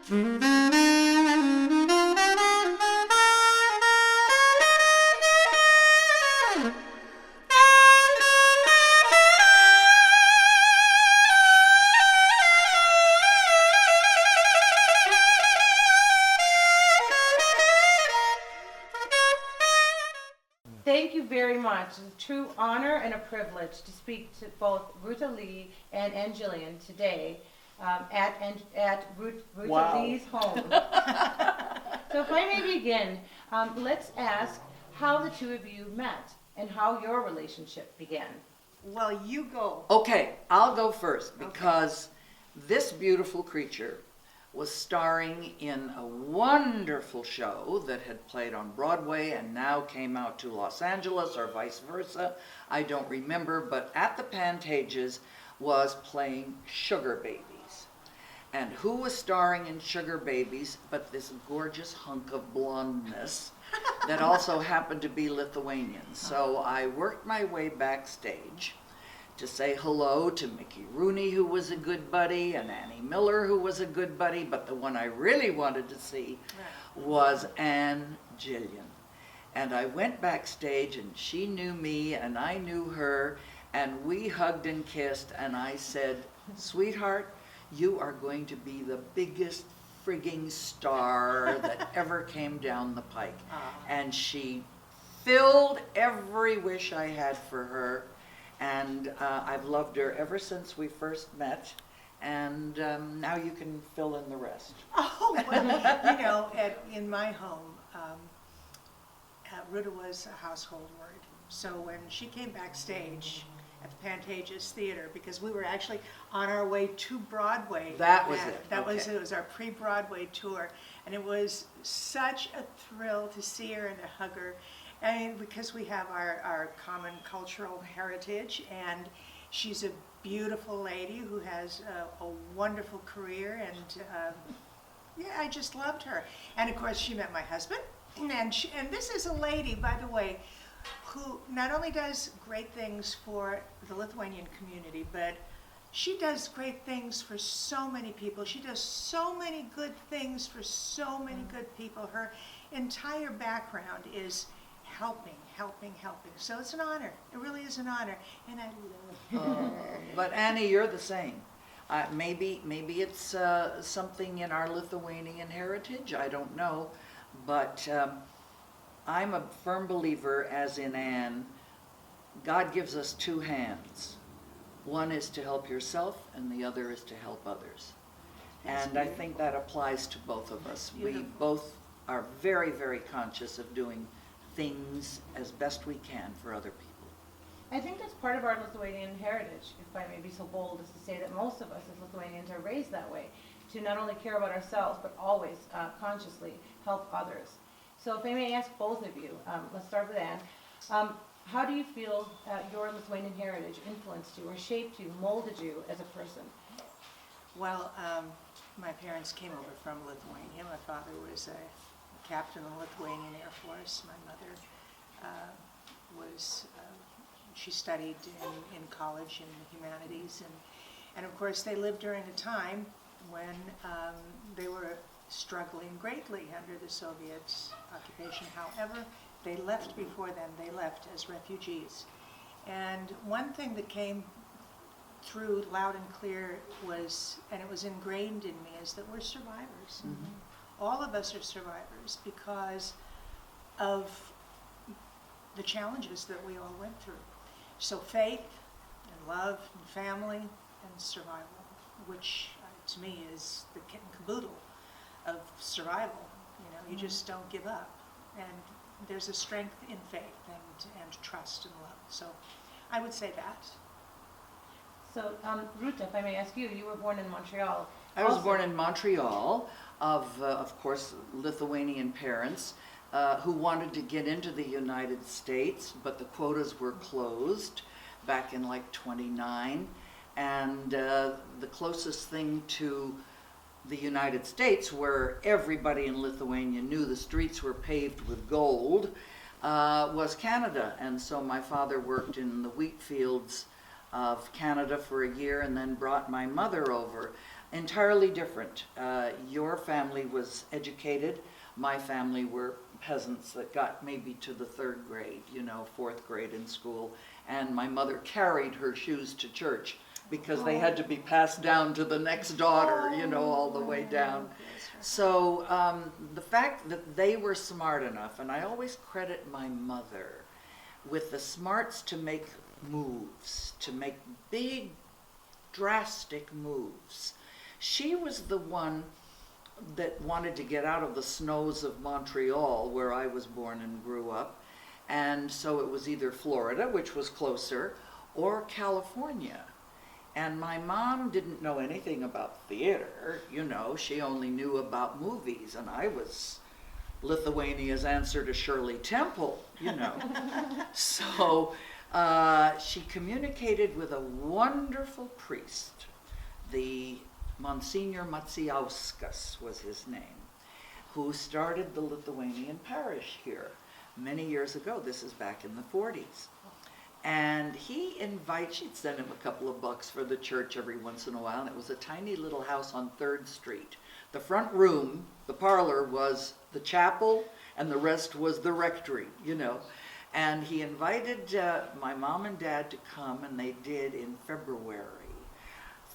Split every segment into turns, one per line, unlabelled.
Thank you very much. It's a true honor and a privilege to speak to both Ruta Lee and Jillian today at Ruta
Wow.
Lee's home. So if I may begin, let's ask how the two of you met and how your relationship began.
Well, you go.
Okay, I'll go first because this beautiful creature was starring in a wonderful show that had played on Broadway and now came out to Los Angeles or vice versa. I don't remember, but at the Pantages was playing Sugar Babies. And who was starring in Sugar Babies but this gorgeous hunk of blondness that also happened to be Lithuanian. So I worked my way backstage to say hello to Mickey Rooney, who was a good buddy, and Annie Miller, who was a good buddy, but the one I really wanted to see was Anne Jillian. And I went backstage, and she knew me, and I knew her, and we hugged and kissed, and I said, sweetheart, you are going to be the biggest frigging star that ever came down the pike. And she filled every wish I had for her. And I've loved her ever since we first met, and now you can fill in the rest.
Oh, well, you know, in my home, Ruta was a household word. So when she came backstage at the Pantages Theater, because we were actually on our way to Broadway.
That was it.
That
Okay.
was it. It was our pre-Broadway tour, and it was such a thrill to see her and to hug her. And because we have our common cultural heritage, and she's a beautiful lady who has a wonderful career, and yeah, I just loved her. And of course, she met my husband, and this is a lady, by the way, who not only does great things for the Lithuanian community, but she does great things for so many people. She does so many good things for so many good people. Her entire background is helping. So it's an honor. It really is an honor, and I love her.
But Annie, you're the same. Maybe it's something in our Lithuanian heritage, I don't know, but I'm a firm believer, as in Anne, God gives us two hands. One is to help yourself, and the other is to help others. And I think that applies to both of us. We both are very, very conscious of doing things as best we can for other people.
I think that's part of our Lithuanian heritage, if I may be so bold as to say that most of us as Lithuanians are raised that way, to not only care about ourselves, but always consciously help others. So if I may ask both of you, let's start with Anne, how do you feel your Lithuanian heritage influenced you or shaped you, molded you as a person?
Well, my parents came over from Lithuania. My father was a captain in the Lithuanian Air Force. My mother she studied in college in the humanities, and of course they lived during a time when they were struggling greatly under the Soviet occupation. However, they left before then. They left as refugees. And one thing that came through loud and clear was, and it was ingrained in me, is that we're survivors.
Mm-hmm.
All of us are survivors because of the challenges that we all went through. So faith and love and family and survival, which to me is the kit and caboodle of survival. You know, you just don't give up. And there's a strength in faith and trust and love. So I would say that.
So, Ruta, if I may ask you, you were born in Montreal.
I was born in Montreal of course, Lithuanian parents who wanted to get into the United States, but the quotas were closed back in like 29. And the closest thing to the United States, where everybody in Lithuania knew the streets were paved with gold, was Canada. And so my father worked in the wheat fields of Canada for a year and then brought my mother over. entirely different. Your family was educated. My family were peasants that got maybe to the 3rd grade, fourth grade in school. And my mother carried her shoes to church because they had to be passed down to the next daughter, all the way down. So the fact that they were smart enough, and I always credit my mother with the smarts to make moves, to make big, drastic moves. She was the one that wanted to get out of the snows of Montreal, where I was born and grew up. And so it was either Florida, which was closer, or California. And my mom didn't know anything about theater, she only knew about movies. And I was Lithuania's answer to Shirley Temple, So she communicated with a wonderful priest, the Monsignor Macijauskas was his name, who started the Lithuanian parish here many years ago. This is back in the 40s. And she'd send him a couple of bucks for the church every once in a while, and it was a tiny little house on 3rd Street. The front room, the parlor, was the chapel, and the rest was the rectory, And he invited my mom and dad to come, and they did in February.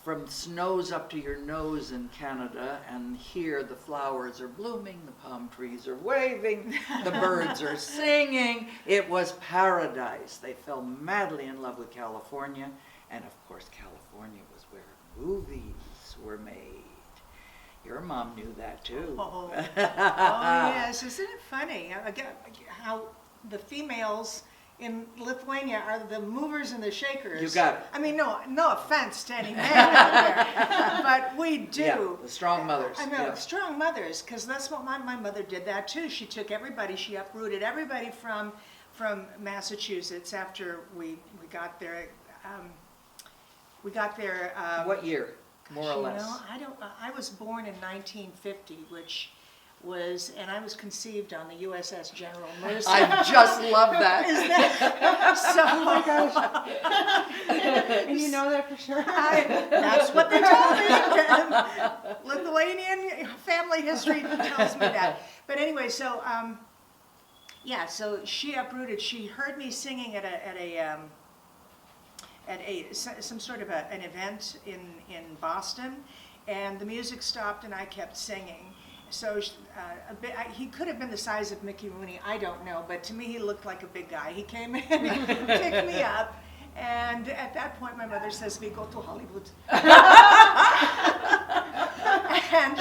From snows up to your nose in Canada, and here the flowers are blooming, the palm trees are waving, the birds are singing. It was paradise. They fell madly in love with California, and of course California was where movies were made. Your mom knew that too.
Oh yes, isn't it funny how the females in Lithuania are the movers and the shakers?
You got it.
I mean, no offense to any men out there, but we do.
Yeah, the strong mothers.
I know, strong mothers, because that's what my mother did that too. She took everybody, she uprooted everybody from Massachusetts after we got there.
What year, more or less?
I was born in 1950, and I was conceived on the USS General Mercy.
I just love that.
Is that so?
Oh my gosh. And you know that for sure?
That's what they told me. Lithuanian family history tells me that. But anyway, so so she uprooted. She heard me singing at some sort of an event in Boston, and the music stopped, and I kept singing. So he could have been the size of Mickey Rooney, I don't know, but to me he looked like a big guy. He came in, picked me up, and at that point my mother says, "We go to Hollywood." And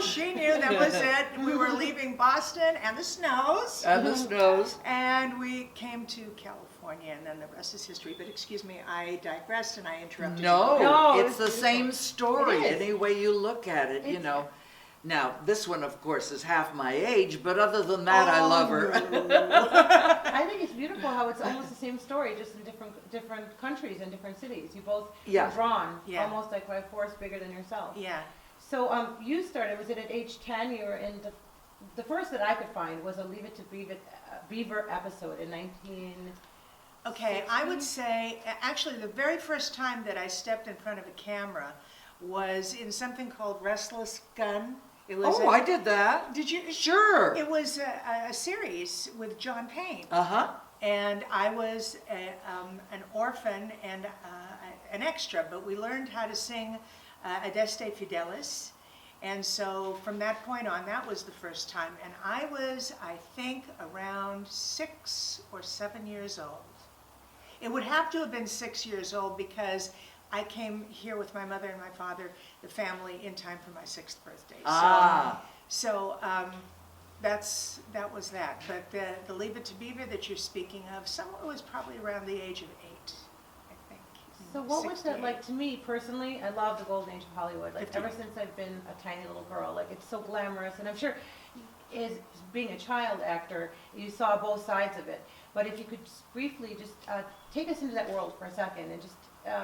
she knew that was it. We were leaving Boston and the snows. And we came to California, and then the rest is history. But excuse me, I digressed and I interrupted you.
No, it's the same story any way you look at it, Now, this one, of course, is half my age, but other than that, I love her.
I think it's beautiful how it's almost the same story, just in different countries and different cities. You both were drawn, almost like by a force bigger than yourself.
Yeah.
So you started, was it at age 10? You were in the first that I could find was a Leave It to Beaver episode in 19...
Okay, I would say, actually, the very first time that I stepped in front of a camera was in something called Restless Gun. It was
I did that.
Did you?
Sure.
It was a series with John Payne.
Uh-huh.
And I was an orphan and an extra, but we learned how to sing Adeste Fidelis. And so from that point on, that was the first time. And I was, I think, around 6 or 7 years old. It would have to have been 6 years old because I came here with my mother and my father, the family, in time for my 6th birthday. So that was that. But the Leave It to Beaver that you're speaking of, it was probably around the age of 8, I think.
So what was that like to me personally? I love the golden age of Hollywood. Like ever since I've been a tiny little girl, like it's so glamorous, and I'm sure as being a child actor, you saw both sides of it. But if you could just briefly take us into that world for a second and just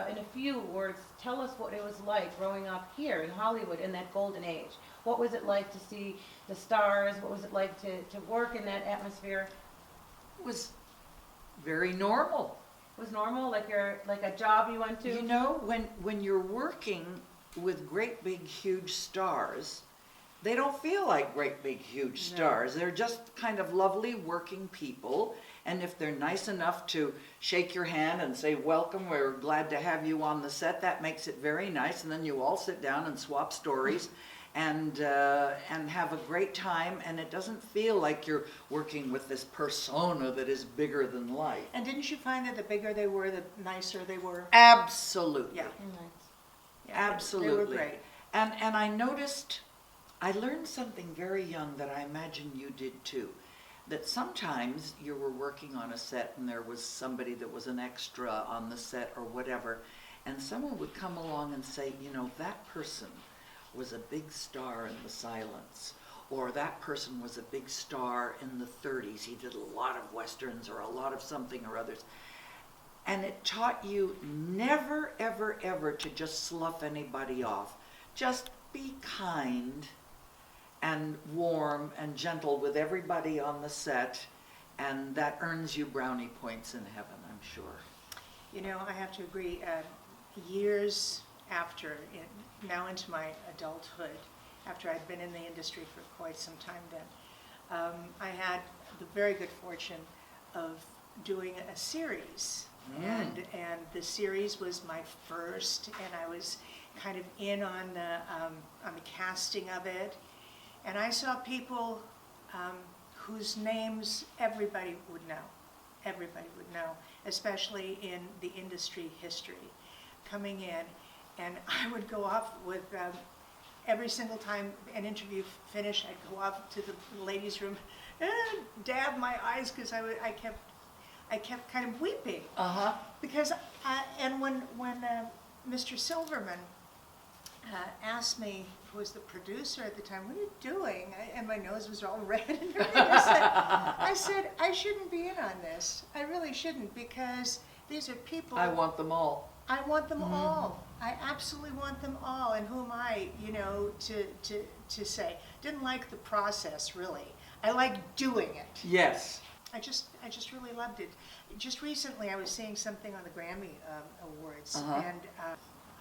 in a few words, tell us what it was like growing up here in Hollywood in that golden age. What was it like to see the stars? What was it like to work in that atmosphere?
It was very normal.
It was normal, like a job you went to?
When you're working with great big huge stars, they don't feel like great big huge stars. They're just kind of lovely working people. And if they're nice enough to shake your hand and say, welcome, we're glad to have you on the set, that makes it very nice. And then you all sit down and swap stories and have a great time. And it doesn't feel like you're working with this persona that is bigger than life.
And didn't you find that the bigger they were, the nicer they were?
Absolutely.
Yeah. Yeah,
Absolutely.
They were great.
And I noticed, I learned something very young that I imagine you did too. That sometimes you were working on a set and there was somebody that was an extra on the set or whatever, and someone would come along and say, you know, that person was a big star in the silence, or that person was a big star in the 30s. He did a lot of westerns or a lot of something or others. And it taught you never, ever, ever to just slough anybody off. Just be kind and warm and gentle with everybody on the set, and that earns you brownie points in heaven, I'm sure.
You know, I have to agree, years after, now into my adulthood, after I'd been in the industry for quite some time then, I had the very good fortune of doing a series. And the series was my first, and I was kind of in on the casting of it. And I saw people whose names everybody would know, especially in the industry history, coming in. And I would go off with, every single time an interview finished, I'd go off to the ladies' room and dab my eyes because I kept kind of weeping. Because, and when Mr. Silverman asked me, who was the producer at the time, what are you doing? And my nose was all red and everything. I said, I shouldn't be in on this. I really shouldn't, because these are people.
I want them all.
I want them all. I absolutely want them all. And who am I, you know, to say? Didn't like the process, really. I like doing it.
Yes.
I just really loved it. Just recently, I was seeing something on the Grammy Awards, and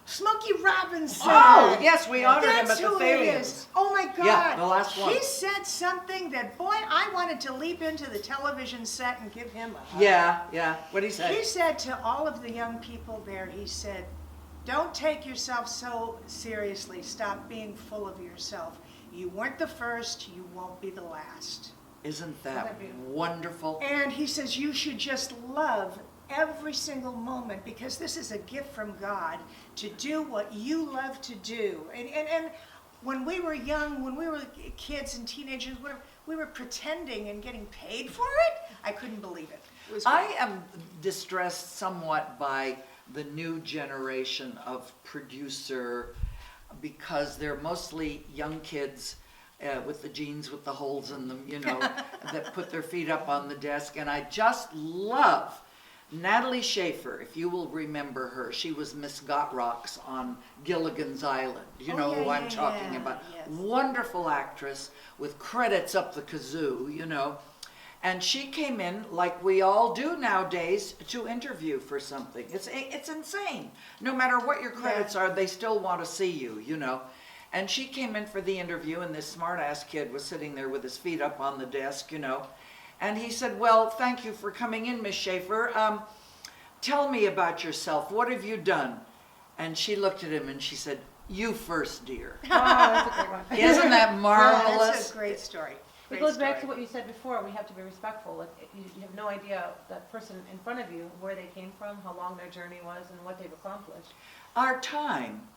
Smokey Robinson.
Oh, yes, we honored him at
That's
the
who it
Thalians.
is. Oh my God!
Yeah, the last one.
He said something that, boy, I wanted to leap into the television set and give him a hug.
Yeah. What did he say?
He said to all of the young people there, he said, "Don't take yourself so seriously. Stop being full of yourself. You weren't the first. You won't be the last."
Isn't that wonderful?
And he says you should just love every single moment, because this is a gift from God to do what you love to do. And when we were young, when we were kids and teenagers, we were pretending and getting paid for it. I couldn't believe it. It was
I am distressed somewhat by the new generation of producer, because they're mostly young kids with the jeans with the holes in them, you know, that put their feet up on the desk. And I just love Natalie Schaefer, if you will remember her. She was Miss Got Rocks on Gilligan's Island. You know who I'm talking about.
Yes.
Wonderful actress with credits up the kazoo, you know. And she came in, like we all do nowadays, to interview for something. It's insane. No matter what your credits are, they still want to see you, you know. And she came in for the interview, and this smart-ass kid was sitting there with his feet up on the desk, you know. And he said, "Well, thank you for coming in, Miss Schaefer. Tell me about yourself. What have you done?" And she looked at him and she said, "You first, dear."
Oh, that's a great one.
Isn't that marvelous?
Yeah, that's a great story.
It goes back to what you said before. We have to be respectful. Like, you have no idea that person in front of you, where they came from, how long their journey was, and what they've accomplished.
Our time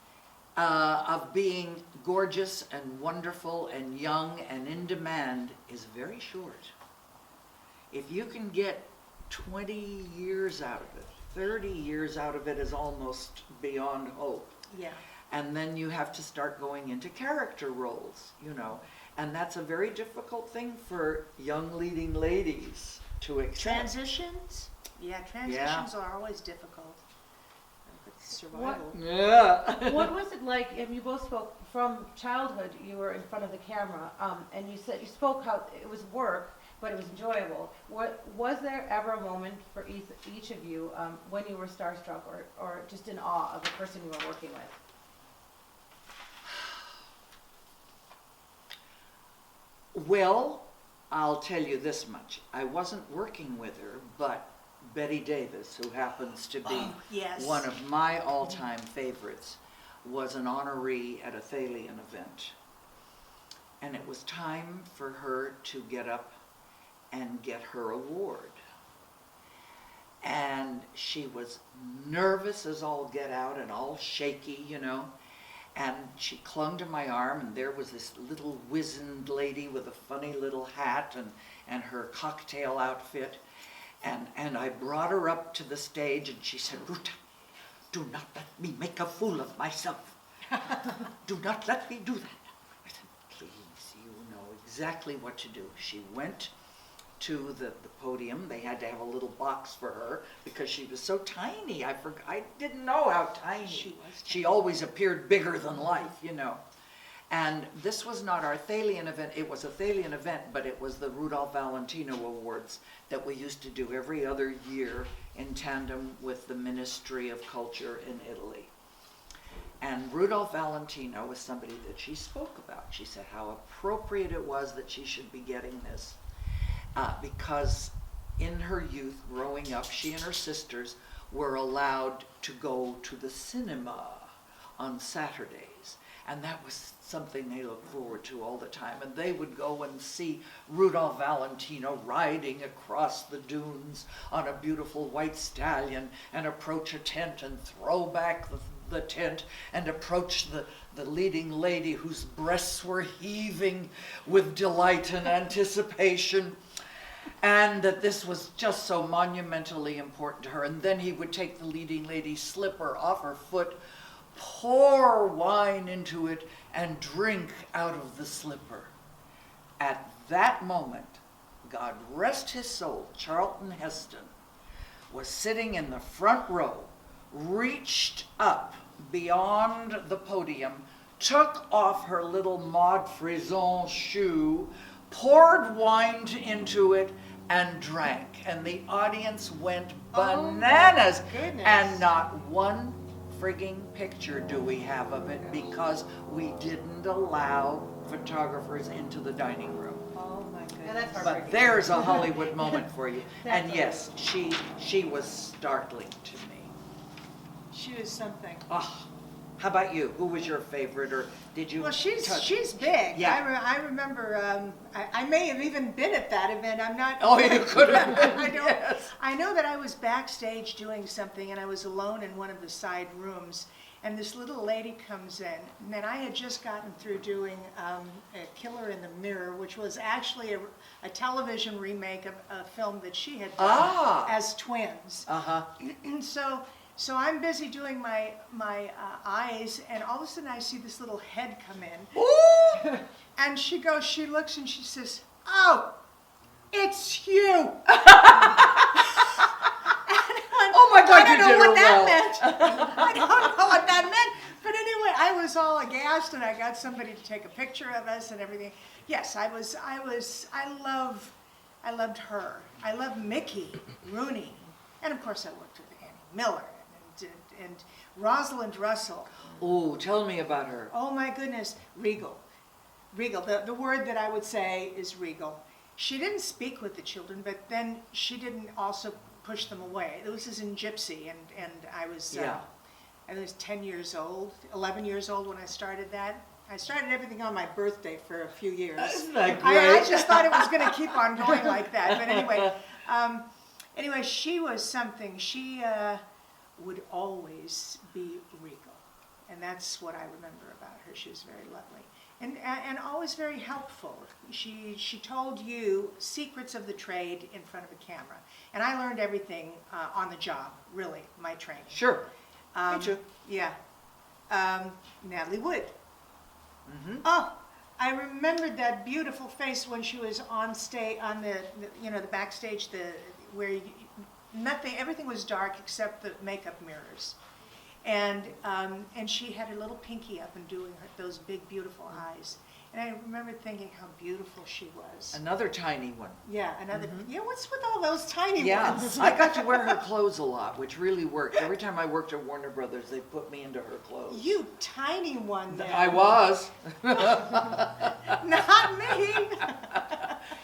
of being gorgeous and wonderful and young and in demand is very short. If you can get 20 years out of it, 30 years out of it is almost beyond hope.
Yeah.
And then you have to start going into character roles, you know. And that's a very difficult thing for young leading ladies to accept.
Transitions? Yeah, transitions are always difficult. It's survival.
Yeah.
What was it like? You both spoke from childhood. You were in front of the camera, and you spoke how it was work, but it was enjoyable. Was there ever a moment for each of you when you were starstruck or just in awe of the person you were working with?
Well, I'll tell you this much. I wasn't working with her, but Betty Davis, who happens to be
Oh, yes.
one of my all-time favorites, was an honoree at a Thalian event. And it was time for her to get up and get her award. And she was nervous as all get out and all shaky, you know. And she clung to my arm, and there was this little wizened lady with a funny little hat and her cocktail outfit. And I brought her up to the stage, and she said, "Ruta, do not let me make a fool of myself. Do not let me do that." I said, "Please, you know exactly what to do." She went to the podium. They had to have a little box for her because she was so tiny. I didn't know how tiny. She always appeared bigger than life, you know. And this was not our Thalian event. It was a Thalian event, but it was the Rudolph Valentino Awards that we used to do every other year in tandem with the Ministry of Culture in Italy. And Rudolph Valentino was somebody that she spoke about. She said how appropriate it was that she should be getting this. Because in her youth, growing up, she and her sisters were allowed to go to the cinema on Saturdays. And that was something they looked forward to all the time. And they would go and see Rudolph Valentino riding across the dunes on a beautiful white stallion and approach a tent and throw back the tent and approach the leading lady whose breasts were heaving with delight and anticipation. And that this was just so monumentally important to her. And then he would take the leading lady's slipper off her foot, pour wine into it, and drink out of the slipper. At that moment, God rest his soul, Charlton Heston was sitting in the front row, reached up beyond the podium, took off her little Maud Frison shoe, poured wine into it, and drank. And the audience went bananas.
Oh, goodness.
And not one frigging picture do we have of it because we didn't allow photographers into the dining room.
Oh, my goodness.
And that's
But
heartbreaking.
there's a Hollywood moment for you.
That's
And yes, she was startling to me.
She was something.
Oh, how about you? Who was your favorite, or did you?
Well, she's big.
Yeah.
I remember. I may have even been at that event. I'm not.
Oh, you could have been.
I don't.
Yes.
I know that I was backstage doing something, and I was alone in one of the side rooms, and this little lady comes in, and then I had just gotten through doing a Killer in the Mirror, which was actually a television remake of a film that she had done as twins. And so I'm busy doing my eyes, and all of a sudden I see this little head come in.
Ooh!
And she looks and she says, "Oh, it's you."
Oh my God,
I
you
don't
did
know
her
what that
well.
meant. I don't know what that meant. But anyway, I was all aghast, and I got somebody to take a picture of us and everything. Yes, I loved her. I loved Mickey Rooney. And of course I worked with Annie Miller and Rosalind Russell.
Oh, tell me about her.
Oh my goodness, regal. The word that I would say is regal. She didn't speak with the children, but then she didn't also push them away. This is in Gypsy, and I was I was 10 years old, 11 years old when I started that. I started everything on my birthday for a few years.
Isn't that great?
I just thought it was going to keep on going like that. But anyway, she was something. She would always be regal. And that's what I remember about her. She was very lovely. And always very helpful. She told you secrets of the trade in front of a camera. And I learned everything on the job, really, my training.
Sure. Me too.
Yeah. Natalie Wood.
Mm-hmm.
Oh, I remembered that beautiful face when she was on stage, on the backstage, where nothing, everything was dark except the makeup mirrors. And she had her little pinky up and doing those big, beautiful eyes. And I remember thinking how beautiful she was.
Another tiny one.
Yeah, another, yeah, what's with all those tiny
Yeah,
ones?
I got to wear her clothes a lot, which really worked. Every time I worked at Warner Brothers, they put me into her clothes.
You tiny one then.
I was.
Not me.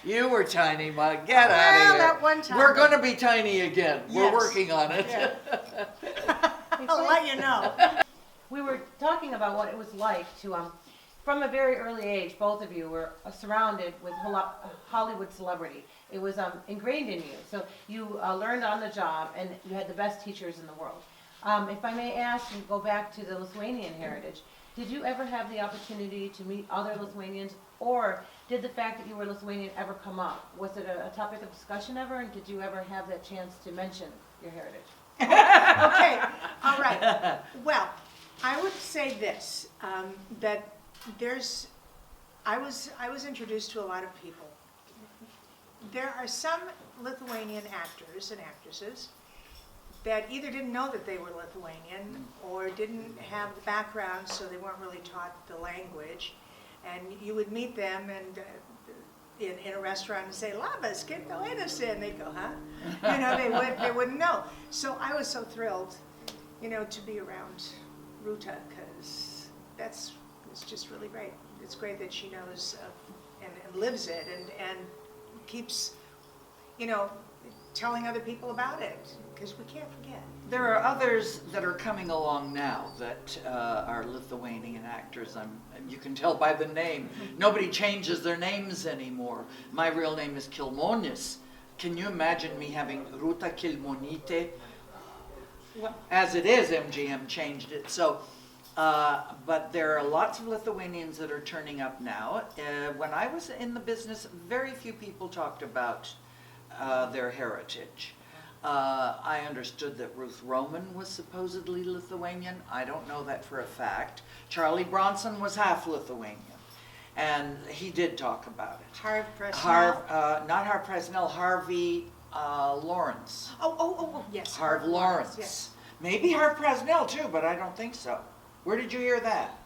You were tiny, Ma. Get out of
Well,
here.
that one time.
We're going to be tiny again. We're
Yes.
working on it.
Yeah. I'll let you know.
We were talking about what it was like to, from a very early age, both of you were surrounded with Hollywood celebrity. It was ingrained in you. So you learned on the job, and you had the best teachers in the world. If I may ask and go back to the Lithuanian heritage, did you ever have the opportunity to meet other Lithuanians, or did the fact that you were Lithuanian ever come up? Was it a topic of discussion ever, and did you ever have that chance to mention your heritage?
Okay, all right. Well, I would say this, that I was introduced to a lot of people. There are some Lithuanian actors and actresses that either didn't know that they were Lithuanian or didn't have the background, so they weren't really taught the language. And you would meet them and in a restaurant and say, "Labas, kaip kalėdos?" And they'd go, "Huh?" You know, they wouldn't know. So I was so thrilled, to be around Ruta, because it's just really great. It's great that she knows and lives it and keeps, telling other people about it, because we can't forget.
There are others that are coming along now that are Lithuanian actors. You can tell by the name. Nobody changes their names anymore. My real name is Kilmonis. Can you imagine me having Ruta Kilmonite?
Well,
As it is, MGM changed it. So, but there are lots of Lithuanians that are turning up now. When I was in the business, very few people talked about their heritage. I understood that Ruth Roman was supposedly Lithuanian. I don't know that for a fact. Charlie Bronson was half Lithuanian, and he did talk about it.
Harv Presnell.
Not Harv Presnell, Harvey Lawrence.
Oh, yes.
Harv Lawrence.
Yes.
Maybe Harv Presnell too, but I don't think so. Where did you hear that?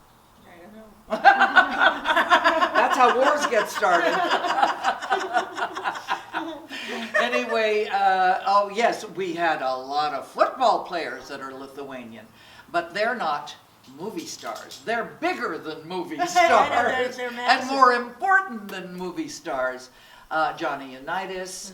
I don't know.
That's how wars get started. Anyway, oh yes, we had a lot of football players that are Lithuanian, but they're not movie stars. They're bigger than movie stars
they're
and
massive.
more important than movie stars. Johnny Unitas,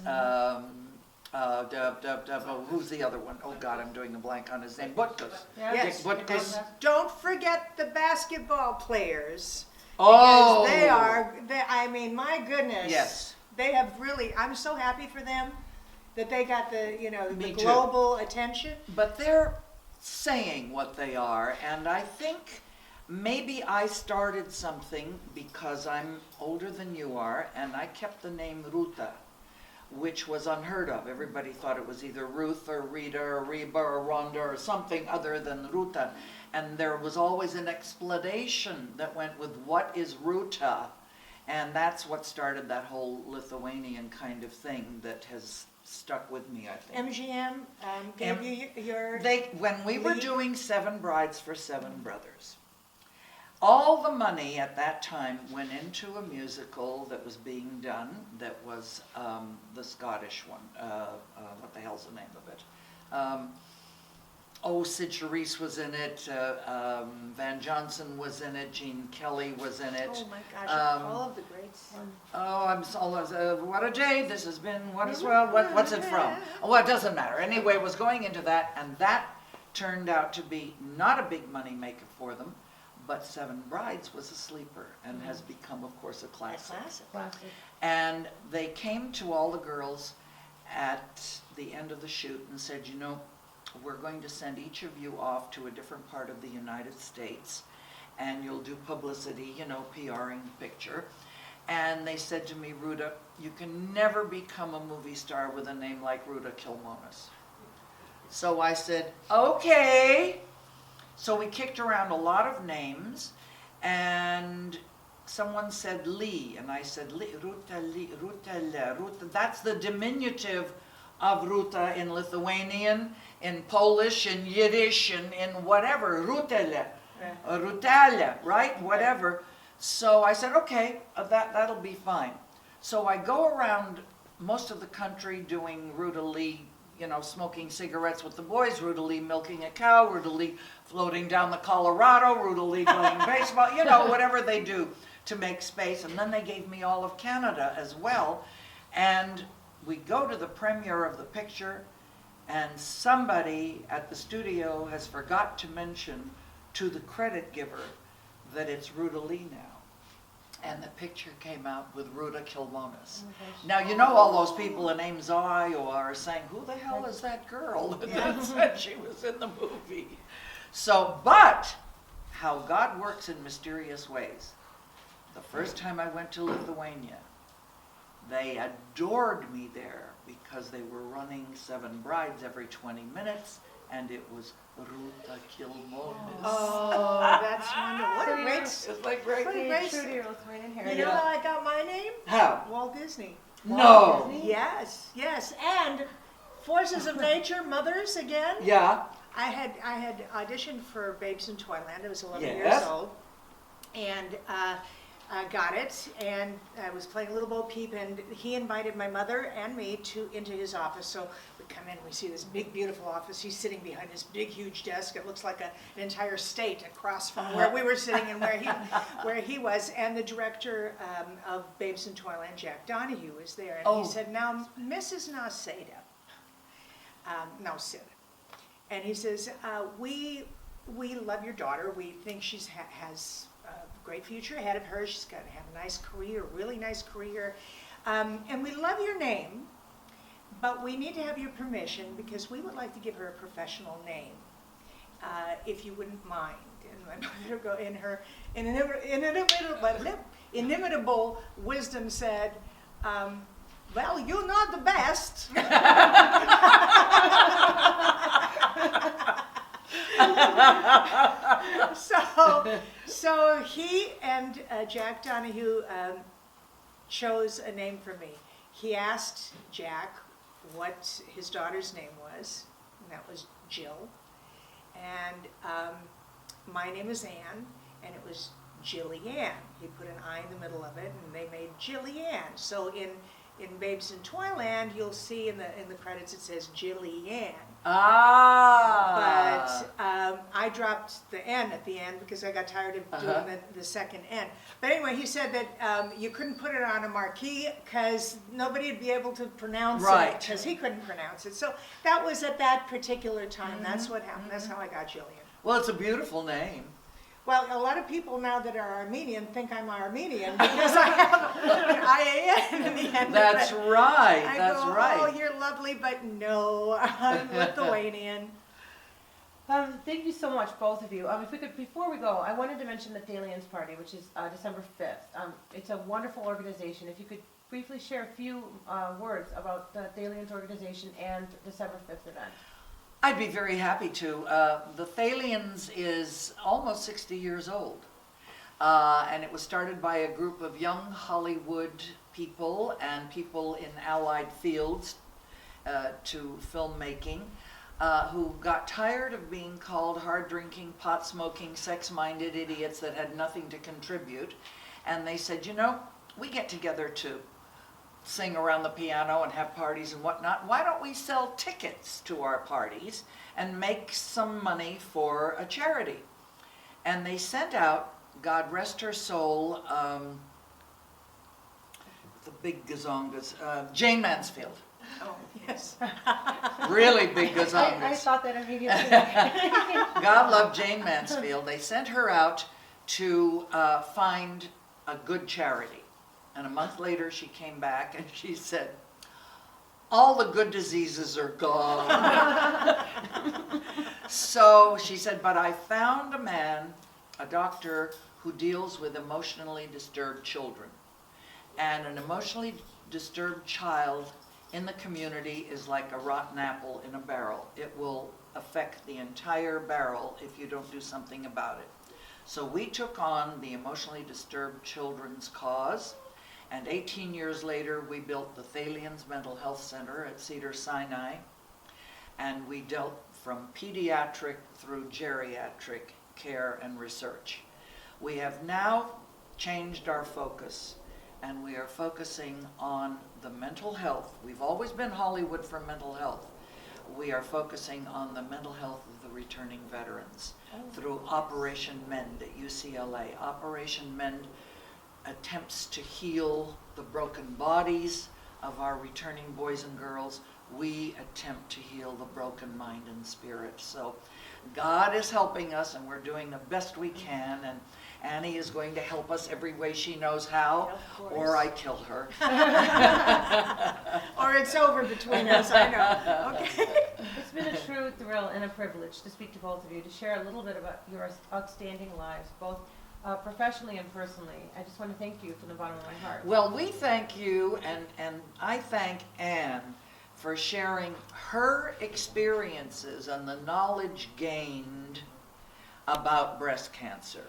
who's the other one? Oh God, I'm doing a blank on his name. Butkus.
Yes.
Dick Butkus.
And don't forget the basketball players.
Oh,
Because I mean, my goodness.
Yes.
They have really, I'm so happy for them that they got the
Me too.
global attention.
But they're saying what they are, and I think maybe I started something because I'm older than you are, and I kept the name Ruta, which was unheard of. Everybody thought it was either Ruth or Rita or Reba or Rhonda or something other than Ruta. And there was always an explanation that went with what is Ruta. And that's what started that whole Lithuanian kind of thing that has stuck with me, I think.
MGM gave you your...
When we were
lead?
doing Seven Brides for Seven Brothers, all the money at that time went into a musical that was being done that was the Scottish one. What the hell's the name of it? Sid Charisse was in it, Van Johnson was in it, Gene Kelly was in it.
Oh my gosh, all of the greats.
What a day this has been, what's it from? Oh, it doesn't matter. Anyway, it was going into that, and that turned out to be not a big money maker for them, but Seven Brides was a sleeper and has become, of course, a classic.
Classic.
And they came to all the girls at the end of the shoot and said, we're going to send each of you off to a different part of the United States, and you'll do publicity, PRing the picture. And they said to me, Ruta, you can never become a movie star with a name like Ruta Kilmonis. So I said, okay. So we kicked around a lot of names, and someone said Lee, and I said, Ruta, that's the diminutive of Ruta in Lithuanian, in Polish, in Yiddish, in whatever, Rutele, Rutele, right? Whatever. So I said, okay, that'll be fine. So I go around most of the country doing Ruta Lee, smoking cigarettes with the boys, Ruta Lee milking a cow, Ruta Lee floating down the Colorado, Ruta Lee playing baseball, whatever they do to make space. And then they gave me all of Canada as well. And we go to the premiere of the picture, and somebody at the studio has forgot to mention to the credit giver that it's Ruta Lee now. And the picture came out with Ruta Kilmonis. Now, all those people in Ames, Iowa are saying, who the hell is that girl that said she was in the movie? So, but how God works in mysterious ways. The first time I went to Lithuania, they adored me there because they were running 7 Brides every 20 minutes, and it was Ruta Kilmonis.
Oh, that's wonderful. What a
So
great,
It's like great.
what a
Stay
great,
true to your Lithuanian
you
heritage.
know how I got my name?
How?
Walt Disney.
No.
Disney?
Yes, yes, and Forces of Nature, Mothers again.
Yeah.
I had auditioned for Babes in Toyland. I was 11 years
Yes.
old, and I got it. And I was playing Little Bo Peep, and he invited my mother and me into his office. So we come in, we see this big, beautiful office. He's sitting behind this big, huge desk. It looks like an entire state across from where we were sitting and where he was. And the director of Babes in Toyland, Jack Donahue, was there, and
Oh.
he said, "Now, Mrs. Naseda, no Sid." And he says, we love your daughter. We think she has a great future ahead of her. She's going to have a nice career, really nice career. And we love your name, but we need to have your permission because we would like to give her a professional name, if you wouldn't mind. And my mother go in her inimitable wisdom said, well, you're not the best. So he and Jack Donahue chose a name for me. He asked Jack what his daughter's name was, and that was Jill. And my name is Anne, and it was Jillian. He put an I in the middle of it, and they made Jillian. So in Babes in Toyland, you'll see in the credits it says Jillian.
Ah.
But I dropped the N at the end because I got tired of doing the second N. But anyway, he said that you couldn't put it on a marquee because nobody would be able to pronounce
Right.
it because he couldn't pronounce it. So that was at that particular time. That's what happened. That's how I got Jillian.
Well, it's a beautiful name.
Well, a lot of people now that are Armenian think I'm Armenian because I have an IAN in the end.
That's
of it.
right.
I
That's
go,
right.
oh, you're lovely, but no, I'm Lithuanian.
Thank you so much, both of you. If we could, before we go, I wanted to mention the Thalians Party, which is December 5th. It's a wonderful organization. If you could briefly share a few words about the Thalians organization and December 5th event.
I'd be very happy to. The Thalians is almost 60 years old. And it was started by a group of young Hollywood people and people in allied fields to filmmaking who got tired of being called hard-drinking, pot-smoking, sex-minded idiots that had nothing to contribute. And they said, we get together to sing around the piano and have parties and whatnot. Why don't we sell tickets to our parties and make some money for a charity? And they sent out, God rest her soul, the big gazongas, Jane Mansfield.
Oh, yes.
Really big
I
gazongas.
thought that immediately.
God love Jane Mansfield. They sent her out to find a good charity. And a month later, she came back and she said, all the good diseases are gone. So she said, but I found a man, a doctor, who deals with emotionally disturbed children. And an emotionally disturbed child in the community is like a rotten apple in a barrel. It will affect the entire barrel if you don't do something about it. So we took on the emotionally disturbed children's cause. And 18 years later, we built the Thalians Mental Health Center at Cedars-Sinai, and we dealt from pediatric through geriatric care and research. We have now changed our focus, and we are focusing on the mental health. We've always been Hollywood for mental health. We are focusing on the mental health of the returning veterans through Operation Mend at UCLA. Operation Mend attempts to heal the broken bodies of our returning boys and girls. We attempt to heal the broken mind and spirit. So God is helping us, and we're doing the best we can, and Annie is going to help us every way she knows how, or I kill her.
Or it's over between us, I know. Okay.
It's been a true thrill and a privilege to speak to both of you, to share a little bit about your outstanding lives, both professionally and personally. I just want to thank you from the bottom of my heart.
Well, we thank you, and I thank Anne for sharing her experiences and the knowledge gained about breast cancer.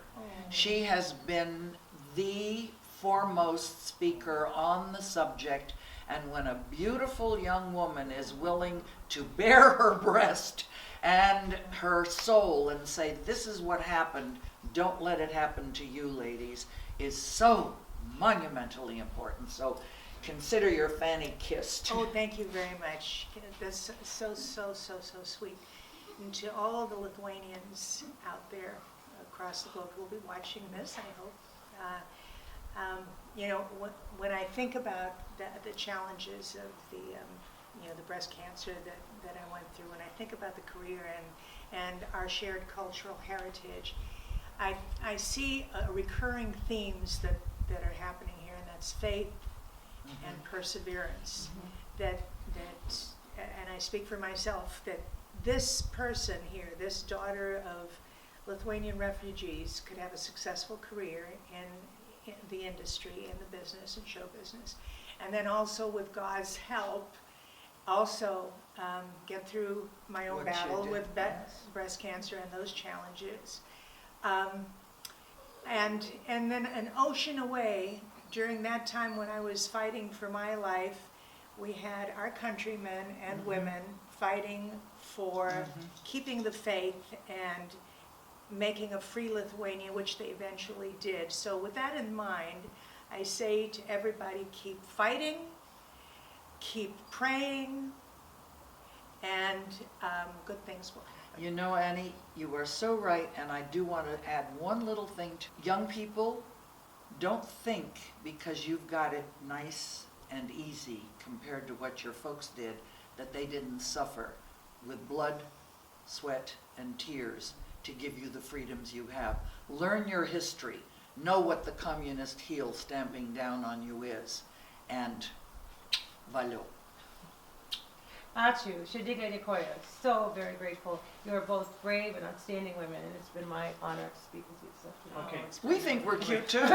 She has been the foremost speaker on the subject, and when a beautiful young woman is willing to bare her breast and her soul and say, this is what happened, don't let it happen to you, ladies, is so monumentally important. So consider your fanny kissed.
Oh, thank you very much. That's so sweet. And to all the Lithuanians out there across the globe who will be watching this, I hope. You know, when I think about the challenges of the breast cancer that I went through, and I think about the career and our shared cultural heritage, I see recurring themes that are happening here, and that's faith and perseverance. That and I speak for myself, that this person here, this daughter of Lithuanian refugees, could have a successful career in the industry, in the business and show business, and then also with God's help, also get through my own battle with breast cancer and those challenges. And then an ocean away, during that time when I was fighting for my life, we had our countrymen and women fighting for keeping the faith and making a free Lithuania, which they eventually did. So with that in mind, I say to everybody, keep fighting, keep praying, and good things will happen.
You know, Annie, you are so right, and I do want to add one little thing to young people. Don't think because you've got it nice and easy compared to what your folks did, that they didn't suffer with blood, sweat, and tears to give you the freedoms you have. Learn your history. Know what the communist heel stamping down on you is. And valeu.
Ačiū, širdingai dėkoju. So very grateful. You are both brave and outstanding women, and it's been my honor to speak with you. So,
Okay.
We think we're cute too.